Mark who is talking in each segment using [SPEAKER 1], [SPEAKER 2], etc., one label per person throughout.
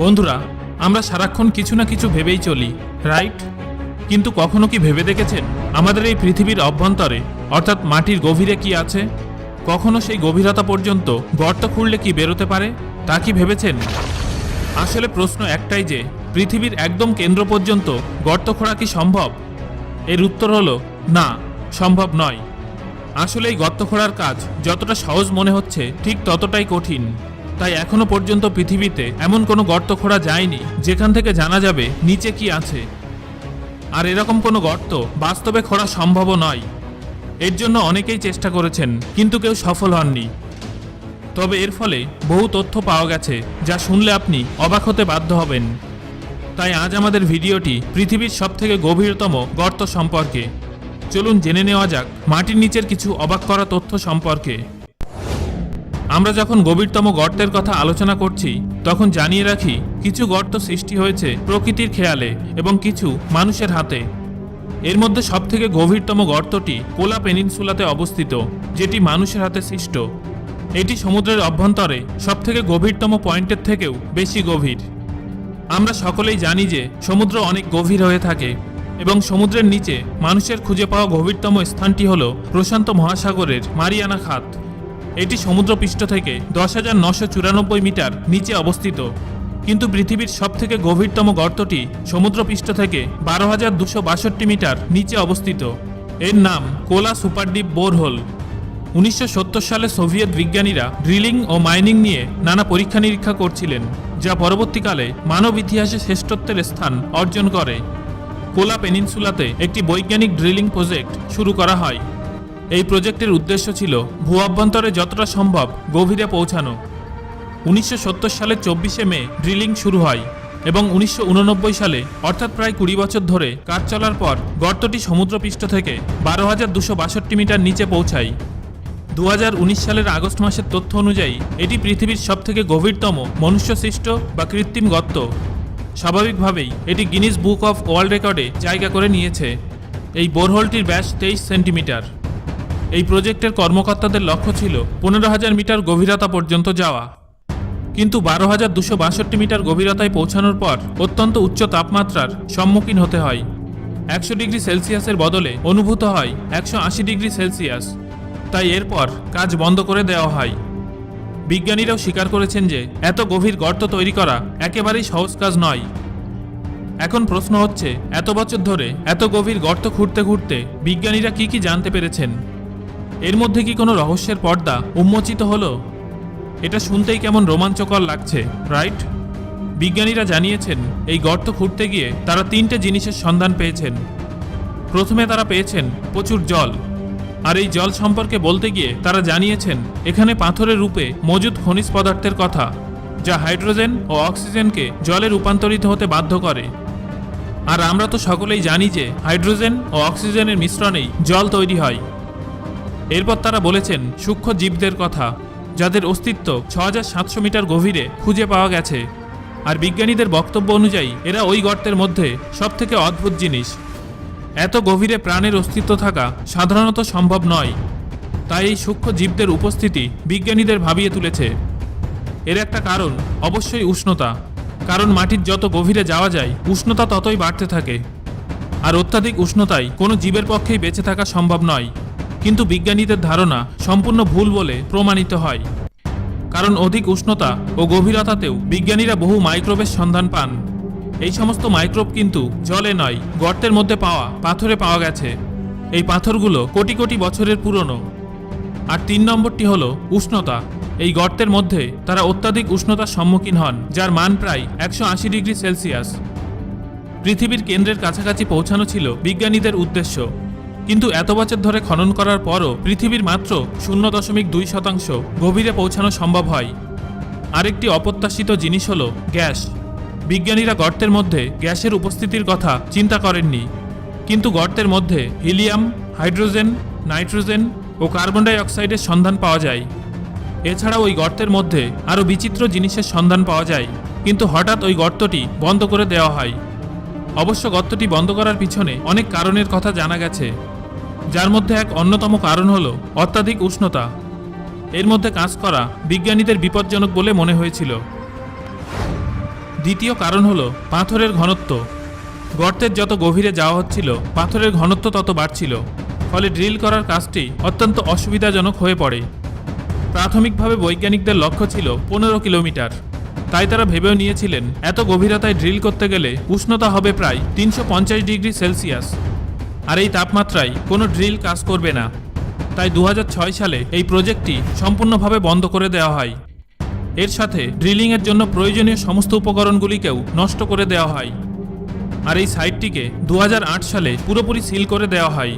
[SPEAKER 1] বন্ধুরা, আমরা সারাক্ষণ কিছু না কিছু ভেবেই চলি, রাইট? কিন্তু কখনো কি ভেবে দেখেছেন আমাদের এই পৃথিবীর অভ্যন্তরে অর্থাৎ মাটির গভীরে কি আছে? কখনো সেই গভীরতা পর্যন্ত গর্ত খুঁড়লে কি বেরোতে পারে তা কি ভেবেছেন? আসলে প্রশ্ন একটাই যে পৃথিবীর একদম কেন্দ্র পর্যন্ত গর্ত খোঁড়া কি সম্ভব? এর উত্তর হলো না, সম্ভব নয়। আসলে এই গর্ত খোঁড়ার কাজ যতটা সহজ মনে হচ্ছে ঠিক ততটাই কঠিন। তাই এখনো পর্যন্ত পৃথিবীতে এমন কোনো গর্ত খোঁড়া যায়নি যেখান থেকে জানা যাবে নিচে কি আছে। আর এরকম কোনো গর্ত বাস্তবে খোঁড়া সম্ভবও নয়। এর জন্য অনেকেই চেষ্টা করেছেন কিন্তু কেউ সফল হননি। তবে এর ফলে বহু তথ্য পাওয়া গেছে যা শুনলে আপনি অবাক হতে বাধ্য হবেন। তাই আজ আমাদের ভিডিওটি পৃথিবীর সবথেকে গভীরতম গর্ত সম্পর্কে। চলুন জেনে নেওয়া যাক মাটির নিচের কিছু অবাক করা তথ্য সম্পর্কে। আমরা যখন গভীরতম গর্তের কথা আলোচনা করছি তখন জানিয়ে রাখি কিছু গর্ত সৃষ্টি হয়েছে প্রকৃতির খেয়ালে এবং কিছু মানুষের হাতে। এর মধ্যে সবথেকে গভীরতম গর্তটি কোলা পেনিনসুলাতে অবস্থিত, যেটি মানুষের হাতে সৃষ্ট। এটি সমুদ্রের অভ্যন্তরে সবথেকে গভীরতম পয়েন্টের থেকেও বেশি গভীর। আমরা সকলেই জানি যে সমুদ্র অনেক গভীর হয়ে থাকে এবং সমুদ্রের নিচে মানুষের খুঁজে পাওয়া গভীরতম স্থানটি হল প্রশান্ত মহাসাগরের মারিয়ানা খাত। এটি সমুদ্রপৃষ্ঠ থেকে 10,994 মিটার নিচে অবস্থিত। কিন্তু পৃথিবীর সবথেকে গভীরতম গর্তটি সমুদ্রপৃষ্ঠ থেকে 12,262 মিটার নিচে অবস্থিত। এর নাম কোলা সুপারডিপ বোরহোল। 1970 সালে সোভিয়েত বিজ্ঞানীরা ড্রিলিং ও মাইনিং নিয়ে নানা পরীক্ষা নিরীক্ষা করছিলেন, যা পরবর্তীকালে মানব ইতিহাসে শ্রেষ্ঠত্বের স্থান অর্জন করে। কোলা পেনিনসুলাতে একটি বৈজ্ঞানিক ড্রিলিং প্রজেক্ট শুরু করা হয়। এই প্রজেক্টের উদ্দেশ্য ছিল ভূ অভ্যন্তরে যতটা সম্ভব গভীরে পৌঁছানো। 1970 সালের 24শে মে ড্রিলিং শুরু হয় এবং 1989 সালে অর্থাৎ প্রায় 20 বছর ধরে কাজ চলার পর গর্তটি সমুদ্রপৃষ্ঠ থেকে 12,262 মিটার নিচে পৌঁছায়। 2019 সালের আগস্ট মাসের তথ্য অনুযায়ী এটি পৃথিবীর সবথেকে গভীরতম মনুষ্যসৃষ্ট বা কৃত্রিম গর্ত। স্বাভাবিকভাবেই এটি গিনিস বুক অফ ওয়ার্ল্ড রেকর্ডে জায়গা করে নিয়েছে। এই বোরহোলটির ব্যাস 23 সেন্টিমিটার। এই প্রজেক্টের কর্মকর্তাদের লক্ষ্য ছিল 15,000 মিটার গভীরতা পর্যন্ত যাওয়া। কিন্তু 12,262 মিটার গভীরতায় পৌঁছানোর পর অত্যন্ত উচ্চ তাপমাত্রার সম্মুখীন হতে হয়। 100 ডিগ্রি সেলসিয়াসের বদলে অনুভূত হয় 180 ডিগ্রি সেলসিয়াস। তাই এরপর কাজ বন্ধ করে দেওয়া হয়। বিজ্ঞানীরাও স্বীকার করেছেন যে এত গভীর গর্ত তৈরি করা একেবারেই সহজ কাজ নয়। এখন প্রশ্ন হচ্ছে, এত বছর ধরে এত গভীর গর্ত খুঁড়তে খুঁড়তে বিজ্ঞানীরা কি জানতে পেরেছেন? এর মধ্যে কি কোনো রহস্যের পর্দা উন্মোচিত হলো? এটা শুনতেই কেমন রোমাঞ্চকর লাগছে, রাইট? বিজ্ঞানীরা জানিয়েছেন এই গর্ত খুঁড়তে গিয়ে তারা 3টে জিনিসের সন্ধান পেয়েছেন। প্রথমে তারা পেয়েছেন প্রচুর জল। আর এই জল সম্পর্কে বলতে গিয়ে তারা জানিয়েছেন এখানে পাথরের রূপে মজুদ খনিজ পদার্থের কথা, যা হাইড্রোজেন ও অক্সিজেনকে জলে রূপান্তরিত হতে বাধ্য করে। আর আমরা তো সকলেই জানি যে হাইড্রোজেন ও অক্সিজেনের মিশ্রণেই জল তৈরি হয়। এরপর তারা বলেছেন সূক্ষ্ম জীবদের কথা, যাদের অস্তিত্ব 6,700 মিটার গভীরে খুঁজে পাওয়া গেছে। আর বিজ্ঞানীদের বক্তব্য অনুযায়ী এরা ওই গর্তের মধ্যে সবথেকে অদ্ভুত জিনিস। এত গভীরে প্রাণের অস্তিত্ব থাকা সাধারণত সম্ভব নয়। তাই এই সূক্ষ্ম জীবদের উপস্থিতি বিজ্ঞানীদের ভাবিয়ে তুলেছে। এর একটা কারণ অবশ্যই উষ্ণতা, কারণ মাটির যত গভীরে যাওয়া যায় উষ্ণতা ততই বাড়তে থাকে। আর অত্যাধিক উষ্ণতায় কোনো জীবের পক্ষেই বেঁচে থাকা সম্ভব নয়। কিন্তু বিজ্ঞানীদের ধারণা সম্পূর্ণ ভুল বলে প্রমাণিত হয়, কারণ অধিক উষ্ণতা ও গভীরতাতেও বিজ্ঞানীরা বহু মাইক্রোবের সন্ধান পান। এই সমস্ত মাইক্রোব কিন্তু জলে নয়, গর্তের মধ্যে পাওয়া পাথরে পাওয়া গেছে। এই পাথরগুলো কোটি কোটি বছরের পুরনো। আর 3 নম্বরটি হলো উষ্ণতা। এই গর্তের মধ্যে তারা অত্যাধিক উষ্ণতার সম্মুখীন হন, যার মান প্রায় 180 ডিগ্রি সেলসিয়াস। পৃথিবীর কেন্দ্রের কাছাকাছি পৌঁছানো ছিল বিজ্ঞানীদের উদ্দেশ্য, কিন্তু এত বছর ধরে খনন করার পরও পৃথিবীর মাত্র 0.2% গভীরে পৌঁছানো সম্ভব হয়। আরেকটি অপ্রত্যাশিত জিনিস হলো গ্যাস। বিজ্ঞানীরা গর্তের মধ্যে গ্যাসের উপস্থিতির কথা চিন্তা করেননি, কিন্তু গর্তের মধ্যে হিলিয়াম, হাইড্রোজেন, নাইট্রোজেন ও কার্বন ডাই অক্সাইডের সন্ধান পাওয়া যায়। এছাড়াও ওই গর্তের মধ্যে আরও বিচিত্র জিনিসের সন্ধান পাওয়া যায়, কিন্তু হঠাৎ ওই গর্তটি বন্ধ করে দেওয়া হয়। অবশ্য গর্তটি বন্ধ করার পিছনে অনেক কারণের কথা জানা গেছে, যার মধ্যে এক অন্যতম কারণ হলো অত্যাধিক উষ্ণতা। এর মধ্যে কাজ করা বিজ্ঞানীদের বিপজ্জনক বলে মনে হয়েছিল। দ্বিতীয় কারণ হলো পাথরের ঘনত্ব। গর্তের যত গভীরে যাওয়া হচ্ছিল পাথরের ঘনত্ব তত বাড়ছিল, ফলে ড্রিল করার কাজটি অত্যন্ত অসুবিধাজনক হয়ে পড়ে। প্রাথমিকভাবে বৈজ্ঞানিকদের লক্ষ্য ছিল 15 কিলোমিটার, তাই তারা ভেবেও নিয়েছিলেন এত গভীরতায় ড্রিল করতে গেলে উষ্ণতা হবে প্রায় 350 ডিগ্রি সেলসিয়াস, আর এই তাপমাত্রায় কোনো ড্রিল কাজ করবে না। তাই 2006 সালে এই প্রজেক্টটি সম্পূর্ণভাবে বন্ধ করে দেওয়া হয়। এর সাথে ড্রিলিংয়ের জন্য প্রয়োজনীয় সমস্ত উপকরণগুলিকেও নষ্ট করে দেওয়া হয়, আর এই সাইটটিকে 2008 সালে পুরোপুরি সিল করে দেওয়া হয়।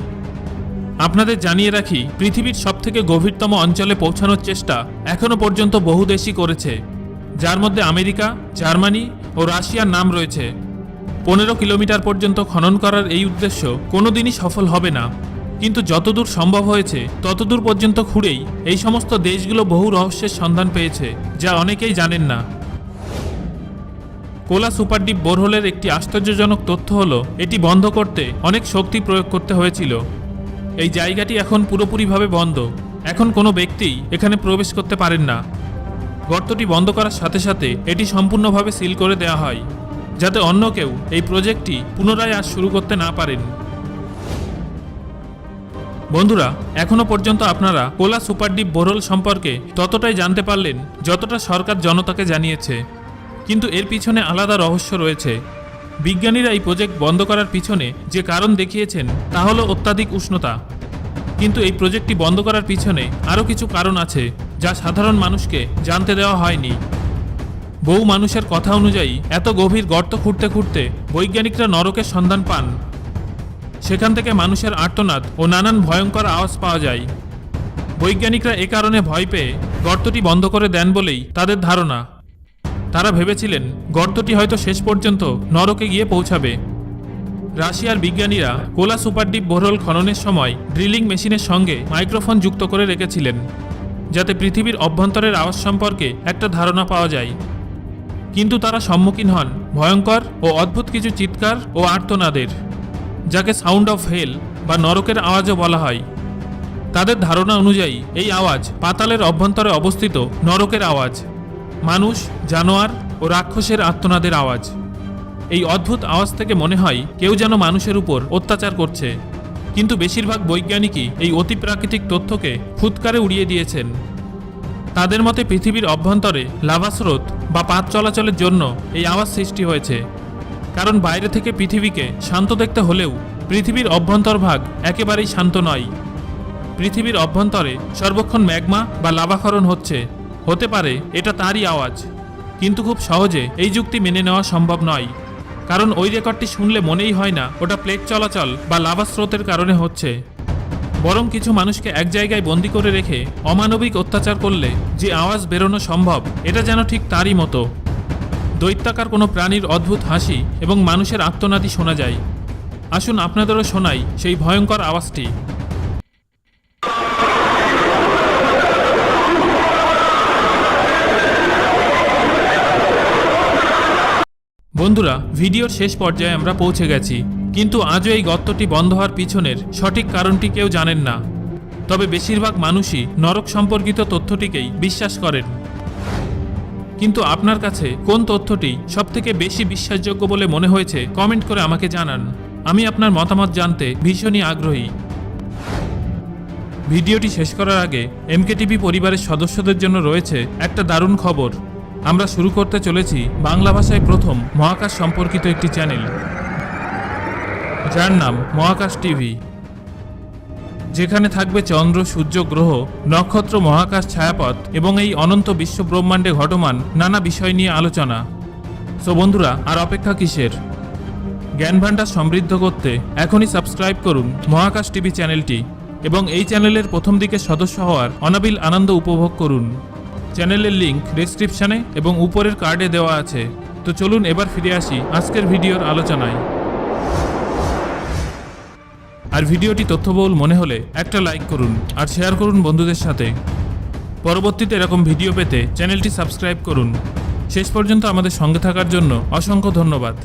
[SPEAKER 1] আপনাদের জানিয়ে রাখি, পৃথিবীর সবথেকে গভীরতম অঞ্চলে পৌঁছানোর চেষ্টা এখনও পর্যন্ত বহু দেশই করেছে, যার মধ্যে আমেরিকা, জার্মানি ও রাশিয়ার নাম রয়েছে। 15 কিলোমিটার পর্যন্ত খনন করার এই উদ্দেশ্য কোনোদিনই সফল হবে না, কিন্তু যতদূর সম্ভব হয়েছে ততদূর পর্যন্ত খুঁড়েই এই সমস্ত দেশগুলো বহু রহস্যের সন্ধান পেয়েছে, যা অনেকেই জানেন না। কোলা সুপারডিপ বোরহোলের একটি আশ্চর্যজনক তথ্য হলো এটি বন্ধ করতে অনেক শক্তি প্রয়োগ করতে হয়েছিল। এই জায়গাটি এখন পুরোপুরিভাবে বন্ধ, এখন কোনো ব্যক্তিই এখানে প্রবেশ করতে পারেন না। গর্তটি বন্ধ করার সাথে সাথে এটি সম্পূর্ণভাবে সিল করে দেওয়া হয়, যাতে অন্য কেউ এই প্রজেক্টটি পুনরায় আর শুরু করতে না পারেন। বন্ধুরা, এখনো পর্যন্ত আপনারা কোলা সুপারডিপ বোরহোল সম্পর্কে ততটাই জানতে পারলেন যতটা সরকার জনতাকে জানিয়েছে, কিন্তু এর পিছনে আলাদা রহস্য রয়েছে। বিজ্ঞানীরা এই প্রজেক্ট বন্ধ করার পিছনে যে কারণ দেখিয়েছেন তা হলো অত্যাধিক উষ্ণতা, কিন্তু এই প্রজেক্টটি বন্ধ করার পিছনে আরও কিছু কারণ আছে যা সাধারণ মানুষকে জানতে দেওয়া হয়নি। বহু মানুষের কথা অনুযায়ী এত গভীর গর্ত খুঁড়তে খুঁড়তে বৈজ্ঞানিকরা নরকের সন্ধান পান। সেখান থেকে মানুষের আর্তনাদ ও নানান ভয়ঙ্কর আওয়াজ পাওয়া যায়। বৈজ্ঞানিকরা এ কারণে ভয় পেয়ে গর্তটি বন্ধ করে দেন বলেই তাদের ধারণা। তারা ভেবেছিলেন গর্তটি হয়তো শেষ পর্যন্ত নরকে গিয়ে পৌঁছাবে। রাশিয়ার বিজ্ঞানীরা কোলা সুপারডিপ বোরহোল খননের সময় ড্রিলিং মেশিনের সঙ্গে মাইক্রোফোন যুক্ত করে রেখেছিলেন, যাতে পৃথিবীর অভ্যন্তরের আওয়াজ সম্পর্কে একটা ধারণা পাওয়া যায়। কিন্তু তারা সম্মুখীন হন ভয়ঙ্কর ও অদ্ভুত কিছু চিৎকার ও আর্তনাদের, যাকে সাউন্ড অফ হেল বা নরকের আওয়াজও বলা হয়। তাদের ধারণা অনুযায়ী এই আওয়াজ পাতালের অভ্যন্তরে অবস্থিত নরকের আওয়াজ, মানুষ, জানোয়ার ও রাক্ষসের আর্তনাদের আওয়াজ। এই অদ্ভুত আওয়াজ থেকে মনে হয় কেউ যেন মানুষের উপর অত্যাচার করছে, কিন্তু বেশিরভাগ বৈজ্ঞানিকই এই অতিপ্রাকৃতিক তথ্যকে ফুৎকারে উড়িয়ে দিয়েছেন। তাদের মতে পৃথিবীর অভ্যন্তরে লাভা স্রোত বা পাত চলাচলের জন্য এই আওয়াজ সৃষ্টি হয়েছে, কারণ বাইরে থেকে পৃথিবীকে শান্ত দেখতে হলেও পৃথিবীর অভ্যন্তরভাগ একেবারেই শান্ত নয়। পৃথিবীর অভ্যন্তরে সর্বক্ষণ ম্যাগমা বা লাভাক্ষরণ হতে পারে এটা তারই আওয়াজ, কিন্তু খুব সহজে এই যুক্তি মেনে নেওয়া সম্ভব নয়, কারণ ওই রেকর্ডটি শুনলে মনেই হয় না ওটা প্লেট চলাচল বা লাভা স্রোতের কারণে হচ্ছে। বরং কিছু মানুষকে এক জায়গায় বন্দি করে রেখে অমানবিক অত্যাচার করলে যে আওয়াজ বেরোনো সম্ভব, এটা যেন ঠিক তারই মতো। দৈত্যাকার কোনো প্রাণীর অদ্ভুত হাসি এবং মানুষের আর্তনাদি শোনা যায়। আসুন আপনাদেরও শোনাই সেই ভয়ঙ্কর আওয়াজটি। বন্ধুরা, ভিডিওর শেষ পর্যায়ে আমরা পৌঁছে গেছি, কিন্তু আজও এই গর্তটি বন্ধ হওয়ার পিছনের সঠিক কারণটি কেউ জানেন না। তবে বেশিরভাগ মানুষই নরক সম্পর্কিত তথ্যটিকেই বিশ্বাস করেন। কিন্তু আপনার কাছে কোন তথ্যটি সবথেকে বেশি বিশ্বাসযোগ্য বলে মনে হয়েছে কমেন্ট করে আমাকে জানান। আমি আপনার মতামত জানতে ভীষণই আগ্রহী। ভিডিওটি শেষ করার আগে এমকেটিভি পরিবারের সদস্যদের জন্য রয়েছে একটা দারুণ খবর। আমরা শুরু করতে চলেছি বাংলা ভাষায় প্রথম মহাকাশ সম্পর্কিত একটি চ্যানেল, যার নাম মহাকাশ টিভি, যেখানে থাকবে চন্দ্র, সূর্য, গ্রহ, নক্ষত্র, মহাকাশ, ছায়াপথ এবং এই অনন্ত বিশ্ব ব্রহ্মাণ্ডে ঘটমান নানা বিষয় নিয়ে আলোচনা। সো বন্ধুরা, আর অপেক্ষা কিসের? জ্ঞান ভাণ্ডার সমৃদ্ধ করতে এখনই সাবস্ক্রাইব করুন মহাকাশ টিভি চ্যানেলটি এবং এই চ্যানেলের প্রথম দিকে সদস্য হওয়ার অনাবিল আনন্দ উপভোগ করুন। চ্যানেলের লিংক ডেসক্রিপশনে এবং উপরের কার্ডে দেওয়া আছে। তো চলুন এবার ফিরে আসি আজকের ভিডিওর আলোচনায়। আর ভিডিওটি তথ্যবহুল মনে হলে একটা লাইক করুন আর শেয়ার করুন বন্ধুদের সাথে। পরবর্তীতে এরকম ভিডিও পেতে চ্যানেলটি সাবস্ক্রাইব করুন। শেষ পর্যন্ত আমাদের সঙ্গে থাকার জন্য অসংখ্য ধন্যবাদ।